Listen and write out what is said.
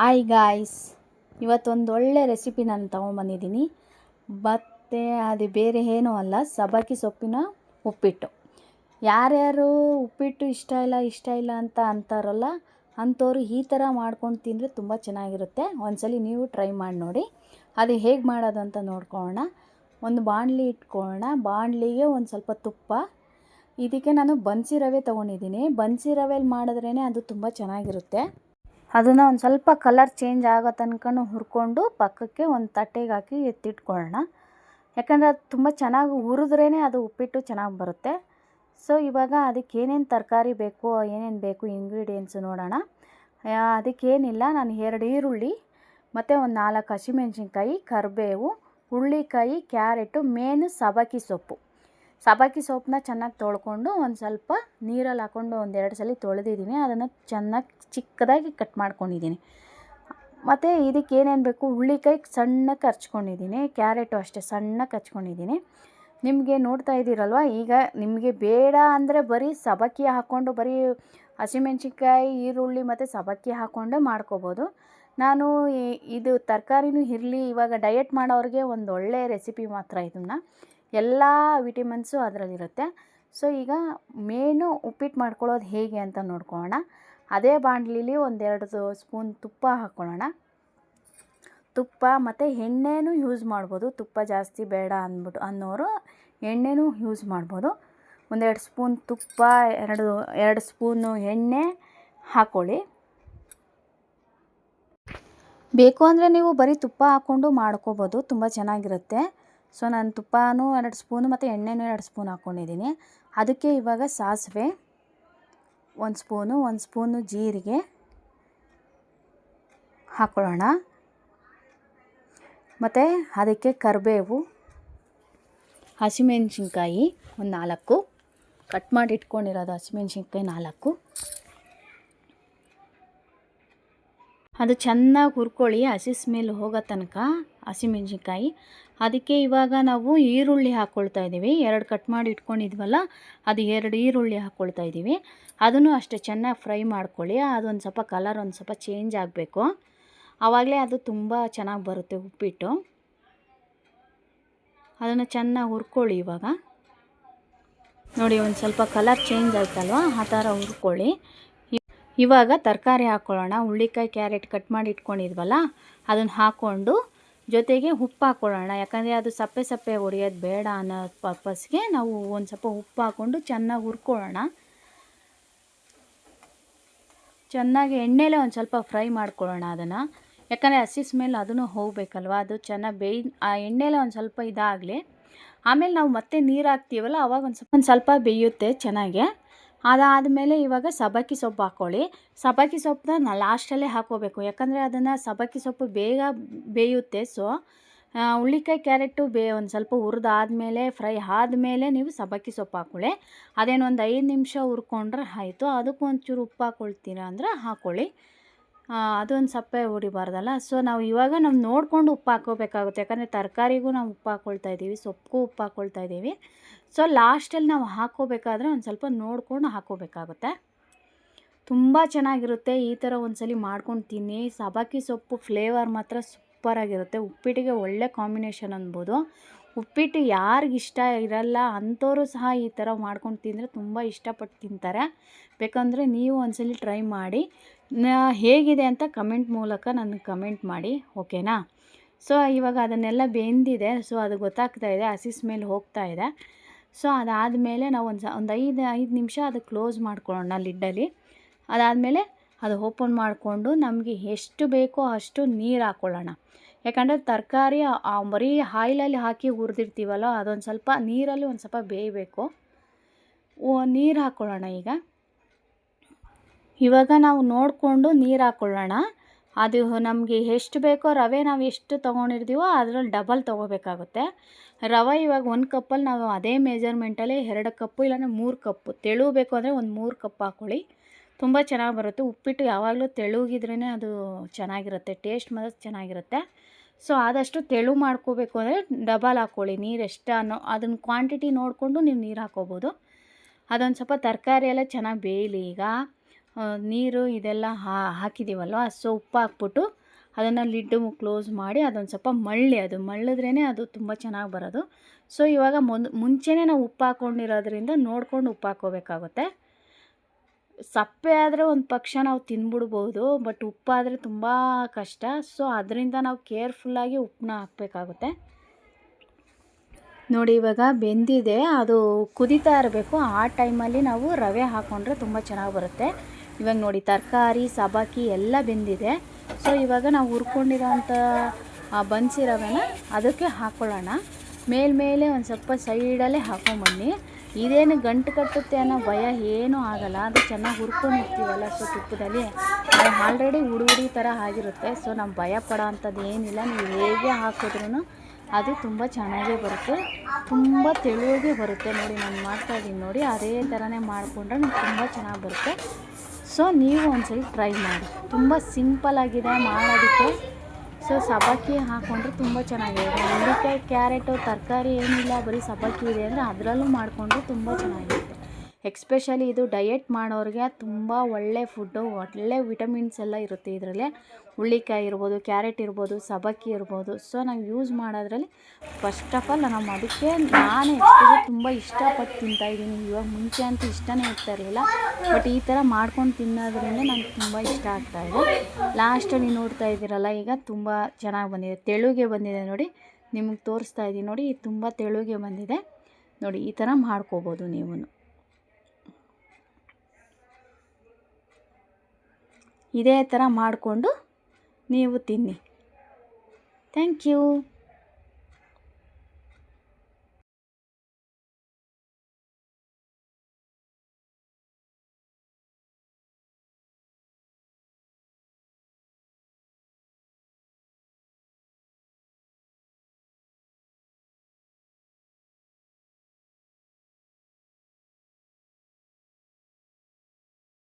Hi guys, ಇವತ್ತೊಂದು ಒಳ್ಳೆ recipe ನಾನು ತೊಗೊಂಬಂದಿದ್ದೀನಿ. ಮತ್ತು ಅದು ಬೇರೆ ಏನೂ ಅಲ್ಲ, ಸಬ್ಬಕ್ಕಿ ಸೊಪ್ಪಿನ ಉಪ್ಪಿಟ್ಟು. ಯಾರ್ಯಾರು ಉಪ್ಪಿಟ್ಟು ಇಷ್ಟ ಇಲ್ಲ ಅಂತ ಅಂತಾರಲ್ಲ, ಅಂಥವ್ರು ಈ ಥರ ಮಾಡ್ಕೊಂಡು ತಿಂದರೆ ತುಂಬ ಚೆನ್ನಾಗಿರುತ್ತೆ. ಒಂದ್ಸಲಿ ನೀವು ಟ್ರೈ ಮಾಡಿ ನೋಡಿ. ಅದು ಹೇಗೆ ಮಾಡೋದು ಅಂತ ನೋಡ್ಕೊಳ್ಳೋಣ. ಒಂದು ಬಾಣಲಿ ಇಟ್ಕೊಳ್ಳೋಣ. ಬಾಣಲಿಗೆ ಒಂದು ಸ್ವಲ್ಪ ತುಪ್ಪ. ಇದಕ್ಕೆ ನಾನು ಬನ್ಸಿ ರವೆ ತೊಗೊಂಡಿದ್ದೀನಿ. ಬನ್ಸಿ ರವೆಯಲ್ಲಿ ಮಾಡಿದ್ರೇ ಅದು ತುಂಬ ಚೆನ್ನಾಗಿರುತ್ತೆ. ಅದನ್ನು ಒಂದು ಸ್ವಲ್ಪ ಕಲರ್ ಚೇಂಜ್ ಆಗೋ ತನಕ ಹುರ್ಕೊಂಡು ಪಕ್ಕಕ್ಕೆ ಒಂದು ತಟ್ಟೆಗೆ ಹಾಕಿ ಎತ್ತಿಟ್ಕೊಳ್ಳೋಣ. ಯಾಕಂದರೆ ಅದು ತುಂಬ ಚೆನ್ನಾಗಿ ಹುರಿದ್ರೇ ಅದು ಉಪ್ಪಿಟ್ಟು ಚೆನ್ನಾಗಿ ಬರುತ್ತೆ. ಸೊ ಇವಾಗ ಅದಕ್ಕೆ ಏನೇನು ತರಕಾರಿ ಬೇಕು, ಏನೇನು ಬೇಕು ಇಂಗ್ರೀಡಿಯೆಂಟ್ಸು ನೋಡೋಣ. ಅದಕ್ಕೇನಿಲ್ಲ, ನಾನು 2 ಈರುಳ್ಳಿ ಮತ್ತು ಒಂದು 4 ಹಸಿಮೆಣ್ಸಿನ್ಕಾಯಿ, ಕರಿಬೇವು, ಹುರುಳಿಕಾಯಿ, ಕ್ಯಾರೆಟು, ಮೇನು ಸಬ್ಬಕ್ಕಿ ಸೊಪ್ಪು. ಸಬ್ಬಕ್ಕಿ ಸೊಪ್ಪನ್ನ ಚೆನ್ನಾಗಿ ತೊಳ್ಕೊಂಡು ಒಂದು ಸ್ವಲ್ಪ ನೀರಲ್ಲಿ ಹಾಕ್ಕೊಂಡು 1-2 ಸಲ ತೊಳೆದಿದ್ದೀನಿ. ಅದನ್ನು ಚೆನ್ನಾಗಿ ಚಿಕ್ಕದಾಗಿ ಕಟ್ ಮಾಡ್ಕೊಂಡಿದ್ದೀನಿ. ಮತ್ತು ಇದಕ್ಕೆ ಏನೇನು ಬೇಕು, ಹುರುಳಿಕಾಯಿ ಸಣ್ಣಕ್ಕೆ ಹಚ್ಕೊಂಡಿದ್ದೀನಿ, ಕ್ಯಾರೆಟು ಅಷ್ಟೇ ಸಣ್ಣಕ್ಕೆ ಹಚ್ಕೊಂಡಿದ್ದೀನಿ. ನಿಮಗೆ ನೋಡ್ತಾ ಇದ್ದೀರಲ್ವ, ಈಗ ನಿಮಗೆ ಬೇಡ ಅಂದರೆ ಬರೀ ಸಬ್ಬಕ್ಕಿ ಹಾಕ್ಕೊಂಡು ಬರೀ ಹಸಿಮೆಣ್ಸಿನ್ಕಾಯಿ, ಈರುಳ್ಳಿ ಮತ್ತು ಸಬ್ಬಕ್ಕಿ ಹಾಕ್ಕೊಂಡೇ ಮಾಡ್ಕೋಬೋದು. ನಾನು ಇದು ತರಕಾರಿನೂ ಇರಲಿ, ಇವಾಗ ಡಯಟ್ ಮಾಡೋರಿಗೆ ಒಂದು ಒಳ್ಳೆ ರೆಸಿಪಿ ಮಾತ್ರ. ಇದನ್ನು ಎಲ್ಲ ವಿಟಮಿನ್ಸು ಅದರಲ್ಲಿರುತ್ತೆ. ಸೊ ಈಗ ಮೇನು ಉಪ್ಪಿಟ್ಟು ಮಾಡ್ಕೊಳ್ಳೋದು ಹೇಗೆ ಅಂತ ನೋಡ್ಕೊಳ್ಳೋಣ. ಅದೇ ಬಾಣಲಿಲಿ 1-2 ಸ್ಪೂನ್ ತುಪ್ಪ ಹಾಕ್ಕೊಳ್ಳೋಣ. ತುಪ್ಪ ಮತ್ತು ಎಣ್ಣೆನೂ ಯೂಸ್ ಮಾಡ್ಬೋದು. ತುಪ್ಪ ಜಾಸ್ತಿ ಬೇಡ ಅನ್ನೋರು ಎಣ್ಣೆನೂ ಯೂಸ್ ಮಾಡ್ಬೋದು. 1-2 ಸ್ಪೂನ್ ತುಪ್ಪ, 2 ಸ್ಪೂನು ಎಣ್ಣೆ ಹಾಕ್ಕೊಳ್ಳಿ. ಬೇಕು ಅಂದರೆ ನೀವು ಬರೀ ತುಪ್ಪ ಹಾಕ್ಕೊಂಡು ಮಾಡ್ಕೋಬೋದು, ತುಂಬ ಚೆನ್ನಾಗಿರುತ್ತೆ. ಸೊ ನಾನು ತುಪ್ಪನೂ 2 ಸ್ಪೂನು ಮತ್ತು ಎಣ್ಣೆನೂ 2 ಸ್ಪೂನ್ ಹಾಕ್ಕೊಂಡಿದ್ದೀನಿ. ಅದಕ್ಕೆ ಇವಾಗ ಸಾಸಿವೆ 1 ಸ್ಪೂನು, 1 ಸ್ಪೂನು ಜೀರಿಗೆ ಹಾಕ್ಕೊಳ್ಳೋಣ. ಮತ್ತು ಅದಕ್ಕೆ ಕರಿಬೇವು, ಹಸಿಮೆಣ್ಸಿನ್ಕಾಯಿ ಒಂದು 4 ಕಟ್ ಮಾಡಿ ಇಟ್ಕೊಂಡಿರೋದು ಹಸಿಮೆಣ್ಸಿನ್ಕಾಯಿ 4. ಅದು ಚೆನ್ನಾಗಿ ಹುರ್ಕೊಳ್ಳಿ, ಹಸಿ ಸ್ಮೆಲ್ ಹೋಗೋ ತನಕ ಹಸಿಮೆಣ್ಸಿನ್ಕಾಯಿ. ಅದಕ್ಕೆ ಇವಾಗ ನಾವು ಈರುಳ್ಳಿ ಹಾಕ್ಕೊಳ್ತಾ ಇದ್ದೀವಿ. 2 ಕಟ್ ಮಾಡಿ ಇಟ್ಕೊಂಡಿದ್ವಲ್ಲ, ಅದು 2 ಈರುಳ್ಳಿ ಹಾಕ್ಕೊಳ್ತಾ ಇದ್ದೀವಿ. ಅದನ್ನು ಅಷ್ಟೇ ಚೆನ್ನಾಗಿ ಫ್ರೈ ಮಾಡ್ಕೊಳ್ಳಿ. ಅದೊಂದು ಸ್ವಲ್ಪ ಕಲರ್ ಒಂದು ಸ್ವಲ್ಪ ಚೇಂಜ್ ಆಗಬೇಕು, ಆವಾಗಲೇ ಅದು ತುಂಬ ಚೆನ್ನಾಗಿ ಬರುತ್ತೆ ಉಪ್ಪಿಟ್ಟು. ಅದನ್ನು ಚೆನ್ನಾಗಿ ಹುರ್ಕೊಳ್ಳಿ. ಇವಾಗ ನೋಡಿ, ಒಂದು ಸ್ವಲ್ಪ ಕಲರ್ ಚೇಂಜ್ ಆಯ್ತಲ್ವ, ಆ ಥರ ಹುರ್ಕೊಳ್ಳಿ. ಇವಾಗ ತರಕಾರಿ ಹಾಕ್ಕೊಳ್ಳೋಣ. ಹುರುಳಿಕಾಯಿ, ಕ್ಯಾರೆಟ್ ಕಟ್ ಮಾಡಿ ಇಟ್ಕೊಂಡಿದ್ವಲ್ಲ, ಅದನ್ನು ಹಾಕ್ಕೊಂಡು ಜೊತೆಗೆ ಉಪ್ಪು ಹಾಕ್ಕೊಳ್ಳೋಣ. ಯಾಕಂದರೆ ಅದು ಸಪ್ಪೆ ಹೊಡೆಯೋದು ಬೇಡ ಅನ್ನೋ ಪರ್ಪಸ್ಗೆ ನಾವು ಒಂದು ಸ್ವಲ್ಪ ಉಪ್ಪು ಹಾಕ್ಕೊಂಡು ಚೆನ್ನಾಗಿ ಹುರ್ಕೊಳ್ಳೋಣ. ಚೆನ್ನಾಗಿ ಎಣ್ಣೆಲೇ ಒಂದು ಸ್ವಲ್ಪ ಫ್ರೈ ಮಾಡ್ಕೊಳ್ಳೋಣ ಅದನ್ನು. ಯಾಕಂದರೆ ಹಸಿ ಸ್ಮೆಲ್ ಅದನ್ನು ಹೋಗಬೇಕಲ್ವ, ಅದು ಚೆನ್ನಾಗಿ ಆ ಎಣ್ಣೆಲೇ ಒಂದು ಸ್ವಲ್ಪ ಇದಾಗಲಿ. ಆಮೇಲೆ ನಾವು ಮತ್ತೆ ನೀರು ಹಾಕ್ತೀವಲ್ಲ, ಆವಾಗ ಒಂದು ಸ್ವಲ್ಪ ಬೇಯುತ್ತೆ ಚೆನ್ನಾಗೆ. ಅದಾದಮೇಲೆ ಇವಾಗ ಸಬ್ಬಕ್ಕಿ ಸೊಪ್ಪು ಹಾಕ್ಕೊಳ್ಳಿ. ಸಬ್ಬಕ್ಕಿ ಸೊಪ್ಪನ್ನ ಲಾಸ್ಟಲ್ಲೇ ಹಾಕ್ಕೋಬೇಕು, ಯಾಕಂದರೆ ಅದನ್ನು ಸಬ್ಬಕ್ಕಿ ಸೊಪ್ಪು ಬೇಗ ಬೇಯುತ್ತೆ. ಸೊ ಹುರುಳಿಕಾಯಿ, ಕ್ಯಾರೆಟು ಒಂದು ಸ್ವಲ್ಪ ಹುರಿದಾದ್ಮೇಲೆ, ಫ್ರೈ ಆದಮೇಲೆ ನೀವು ಸಬ್ಬಕ್ಕಿ ಸೊಪ್ಪು ಹಾಕ್ಕೊಳ್ಳಿ. ಅದೇನು ಒಂದು 5 ನಿಮಿಷ ಹುರ್ಕೊಂಡ್ರೆ ಆಯಿತು. ಅದಕ್ಕೂ ಒಂಚೂರು ಉಪ್ಪು ಹಾಕ್ಕೊಳ್ತೀರಾ ಅಂದರೆ ಹಾಕ್ಕೊಳ್ಳಿ. ಅದೊಂದು ಸಪ್ಪೆ ಹೊಡಿಬಾರ್ದಲ್ಲ. ಸೊ ಇವಾಗ ನಾವು ನೋಡಿಕೊಂಡು ಉಪ್ಪು ಹಾಕ್ಕೋಬೇಕಾಗುತ್ತೆ, ಯಾಕಂದರೆ ತರಕಾರಿಗೂ ನಾವು ಉಪ್ಪು ಹಾಕ್ಕೊಳ್ತಾ ಇದ್ದೀವಿ, ಸೊಪ್ಪಿಗೂ ಉಪ್ಪು ಹಾಕ್ಕೊಳ್ತಾ ಇದ್ದೀವಿ. ಸೊ ಲಾಸ್ಟಲ್ಲಿ ನಾವು ಹಾಕ್ಕೋಬೇಕಾದ್ರೆ ಒಂದು ಸ್ವಲ್ಪ ನೋಡಿಕೊಂಡು ಹಾಕ್ಕೋಬೇಕಾಗುತ್ತೆ. ತುಂಬ ಚೆನ್ನಾಗಿರುತ್ತೆ. ಈ ಥರ ಒಂದ್ಸಲಿ ಮಾಡ್ಕೊಂಡು ತಿನ್ನಿ. ಸಬ್ಬಕ್ಕಿ ಸೊಪ್ಪು ಫ್ಲೇವರ್ ಮಾತ್ರ ಸೂಪರಾಗಿರುತ್ತೆ. ಉಪ್ಪಿಟ್ಟಿಗೆ ಒಳ್ಳೆ ಕಾಂಬಿನೇಷನ್ ಅನ್ಬೋದು. ಉಪ್ಪಿಟ್ಟು ಯಾರಿಗಿಷ್ಟ ಇರಲ್ಲ ಅಂಥವರು ಸಹ ಈ ಥರ ಮಾಡ್ಕೊಂಡು ತಿಂದರೆ ತುಂಬ ಇಷ್ಟಪಟ್ಟು ತಿಂತಾರೆ. ಬೇಕಂದರೆ ನೀವು ಒಂದ್ಸಲಿ ಟ್ರೈ ಮಾಡಿ, ಹೇಗಿದೆ ಅಂತ ಕಮೆಂಟ್ ಮೂಲಕ ನನಗೆ ಕಮೆಂಟ್ ಮಾಡಿ, ಓಕೆನಾ? ಸೊ ಇವಾಗ ಅದನ್ನೆಲ್ಲ ಬೆಂದಿದೆ. ಸೊ ಅದು ಗೊತ್ತಾಗ್ತಾ ಇದೆ, ಹಸಿ ಸ್ಮೆಲ್ ಹೋಗ್ತಾ ಇದೆ. ಸೊ ಅದಾದಮೇಲೆ ನಾವು ಒಂದು 5 ನಿಮಿಷ ಅದು ಕ್ಲೋಸ್ ಮಾಡ್ಕೊಳ್ಳೋಣ ಲಿಡ್ಡಲ್ಲಿ. ಅದಾದಮೇಲೆ ಅದು ಓಪನ್ ಮಾಡಿಕೊಂಡು ನಮಗೆ ಎಷ್ಟು ಬೇಕೋ ಅಷ್ಟು ನೀರು ಹಾಕ್ಕೊಳ್ಳೋಣ. ಯಾಕಂದರೆ ತರಕಾರಿ ಬರೀ ಆಯಿಲಲ್ಲಿ ಹಾಕಿ ಹುರಿದಿರ್ತೀವಲ್ಲ, ಅದೊಂದು ಸ್ವಲ್ಪ ನೀರಲ್ಲಿ ಒಂದು ಸ್ವಲ್ಪ ಬೇಯಬೇಕು. ನೀರು ಹಾಕ್ಕೊಳ್ಳೋಣ. ಇವಾಗ ನಾವು ನೋಡಿಕೊಂಡು ನೀರು ಹಾಕ್ಕೊಳ್ಳೋಣ. ಅದು ನಮಗೆ ಎಷ್ಟು ಬೇಕೋ ರವೆ, ನಾವು ಎಷ್ಟು ತೊಗೊಂಡಿರ್ತೀವೋ ಅದರಲ್ಲಿ ಡಬಲ್ ತೊಗೋಬೇಕಾಗುತ್ತೆ. ರವೆ ಇವಾಗ 1 ಕಪ್ಪಲ್ಲಿ ನಾವು ಅದೇ ಮೆಜರ್ಮೆಂಟಲ್ಲಿ 2 ಕಪ್ಪು ಇಲ್ಲಾಂದರೆ 3 ಕಪ್ಪು, ತೆಳು ಬೇಕು ಅಂದರೆ ಒಂದು 3 ಕಪ್ ಹಾಕ್ಕೊಳ್ಳಿ. ತುಂಬ ಚೆನ್ನಾಗಿ ಬರುತ್ತೆ. ಉಪ್ಪಿಟ್ಟು ಯಾವಾಗಲೂ ತೆಳುಗಿದ್ರೇ ಅದು ಚೆನ್ನಾಗಿರುತ್ತೆ, ಟೇಸ್ಟ್ ಮಾತ್ರ ಚೆನ್ನಾಗಿರುತ್ತೆ. ಸೊ ಆದಷ್ಟು ತೆಳು ಮಾಡ್ಕೋಬೇಕು ಅಂದರೆ ಡಬಲ್ ಹಾಕ್ಕೊಳ್ಳಿ. ನೀರು ಎಷ್ಟು ಅದನ್ನು ಕ್ವಾಂಟಿಟಿ ನೋಡಿಕೊಂಡು ನೀವು ನೀರು ಹಾಕ್ಕೋಬೋದು. ಅದೊಂದು ಸ್ವಲ್ಪ ತರಕಾರಿ ಎಲ್ಲ ಚೆನ್ನಾಗಿ ಬೇಯಲಿ. ಈಗ ನೀರು ಇದೆಲ್ಲ ಹಾಕಿದ್ದೀವಲ್ವ, ಸೊ ಉಪ್ಪು ಹಾಕ್ಬಿಟ್ಟು ಅದನ್ನು ಲಿಡ್ಡು ಕ್ಲೋಸ್ ಮಾಡಿ ಅದೊಂದು ಸ್ವಲ್ಪ ಅದು ಮಳ್ಳಿದ್ರೇ ಅದು ತುಂಬ ಚೆನ್ನಾಗಿ ಬರೋದು. ಸೊ ಇವಾಗ ಮುಂಚೆನೇ ನಾವು ಉಪ್ಪು ಹಾಕ್ಕೊಂಡಿರೋದ್ರಿಂದ ನೋಡ್ಕೊಂಡು ಉಪ್ಪು ಹಾಕ್ಕೋಬೇಕಾಗುತ್ತೆ. ಸಪ್ಪೆ ಆದರೆ ಒಂದು ಪಕ್ಷ ನಾವು ತಿಂದ್ಬಿಡ್ಬೋದು, ಬಟ್ ಉಪ್ಪಾದರೆ ತುಂಬ ಕಷ್ಟ. ಸೊ ಅದರಿಂದ ನಾವು ಕೇರ್ಫುಲ್ಲಾಗಿ ಉಪ್ಪನ್ನ ಹಾಕಬೇಕಾಗುತ್ತೆ. ನೋಡಿ ಇವಾಗ ಬೆಂದಿದೆ, ಅದು ಕುದೀತಾ ಇರಬೇಕು. ಆ ಟೈಮಲ್ಲಿ ನಾವು ರವೆ ಹಾಕ್ಕೊಂಡ್ರೆ ತುಂಬ ಚೆನ್ನಾಗಿ ಬರುತ್ತೆ. ಇವಾಗ ನೋಡಿ ತರಕಾರಿ ಸಬ್ಬಕ್ಕಿ ಎಲ್ಲ ಬೆಂದಿದೆ. ಸೊ ಇವಾಗ ನಾವು ಹುರ್ಕೊಂಡಿರೋಂಥ ಬನ್ಸಿ ರವೆನ ಅದಕ್ಕೆ ಹಾಕ್ಕೊಳ್ಳೋಣ. ಮೇಲ್ಮೇಲೆ ಒಂದು ಸ್ವಲ್ಪ ಸೈಡಲ್ಲೇ ಹಾಕೊಂಬನ್ನಿ. ಇದೇನು ಗಂಟು ಕಟ್ಟುತ್ತೆ ಅನ್ನೋ ಭಯ ಏನೂ ಆಗಲ್ಲ, ಅದು ಚೆನ್ನಾಗಿ ಹುರ್ಕೊಂಡಿರ್ತೀವಲ್ಲ. ಸೊ ತುಪ್ಪದಲ್ಲಿ ಅದು ಆಲ್ರೆಡಿ ಹುಡಿ ಥರ ಆಗಿರುತ್ತೆ. ಸೊ ನಾವು ಭಯ ಪಡೋ ಅಂಥದ್ದು ಏನಿಲ್ಲ. ನೀವು ಹೇಗೆ ಹಾಕಿದ್ರೂ ಅದು ತುಂಬ ಚೆನ್ನಾಗೇ ಬರುತ್ತೆ, ತುಂಬ ತೆಳುವಾಗೆ ಬರುತ್ತೆ. ನೋಡಿ ನಾನು ಮಾಡ್ತಾಯಿದ್ದೀನಿ ನೋಡಿ, ಅದೇ ಥರನೇ ಮಾಡಿಕೊಂಡ್ರೆ ತುಂಬ ಚೆನ್ನಾಗಿ ಬರುತ್ತೆ. ಸೊ ನೀವು ಒಂದ್ಸಲ ಟ್ರೈ ಮಾಡಿ, ತುಂಬ ಸಿಂಪಲ್ಲಾಗಿದೆ ಮಾಡೋದಕ್ಕೆ. ಸೊ ಸಬ್ಬಕ್ಕಿ ಹಾಕ್ಕೊಂಡ್ರೆ ತುಂಬ ಚೆನ್ನಾಗಿದೆ. ಹುರುಳಿಕಾಯಿ ಕ್ಯಾರೆಟು ತರಕಾರಿ ಏನಿಲ್ಲ, ಬರೀ ಸಬ್ಬಕ್ಕಿ ಇದೆ ಅಂದರೆ ಅದರಲ್ಲೂ ಮಾಡಿಕೊಂಡ್ರೆ ತುಂಬ ಚೆನ್ನಾಗಿರುತ್ತೆ. ಎಕ್ಸ್ಪೆಷಲಿ ಇದು ಡಯೆಟ್ ಮಾಡೋರಿಗೆ ತುಂಬ ಒಳ್ಳೆ ಫುಡ್ಡು, ಒಳ್ಳೆ ವಿಟಮಿನ್ಸ್ ಎಲ್ಲ ಇರುತ್ತೆ ಇದರಲ್ಲಿ. ಹುರುಳಿಕಾಯಿ ಇರ್ಬೋದು, ಕ್ಯಾರೆಟ್ ಇರ್ಬೋದು, ಸಬ್ಬಕ್ಕಿ ಇರ್ಬೋದು. ಸೊ ನಾವು ಯೂಸ್ ಮಾಡೋದ್ರಲ್ಲಿ ಫಸ್ಟ್ ಆಫ್ ಆಲ್ ನಾವು ಅದಕ್ಕೆ ನಾನೇ ತುಂಬ ಇಷ್ಟಪಟ್ಟು ತಿಂತಾಯಿದ್ದೀನಿ. ಇವಾಗ ಮುಂಚೆ ಅಂತೂ ಇಷ್ಟನೇ ಇರ್ತಾ ಇರಲಿಲ್ಲ, ಬಟ್ ಈ ಥರ ಮಾಡ್ಕೊಂಡು ತಿನ್ನೋದ್ರಿಂದ ನನಗೆ ತುಂಬ ಇಷ್ಟ ಆಗ್ತಾಯಿದೆ. ಲಾಸ್ಟಲ್ಲಿ ನೋಡ್ತಾ ಇದ್ದೀರಲ್ಲ, ಈಗ ತುಂಬ ಚೆನ್ನಾಗಿ ಬಂದಿದೆ, ತೆಳುಗೆ ಬಂದಿದೆ ನೋಡಿ. ನಿಮಗೆ ತೋರಿಸ್ತಾ ಇದ್ದೀನಿ ನೋಡಿ, ತುಂಬ ತೆಳುಗೆ ಬಂದಿದೆ ನೋಡಿ. ಈ ಥರ ಮಾಡ್ಕೋಬೋದು ನೀವು. ಇದೇ ಥರ ಮಾಡಿಕೊಂಡು ನೀವು ತಿನ್ನಿ. Thank you.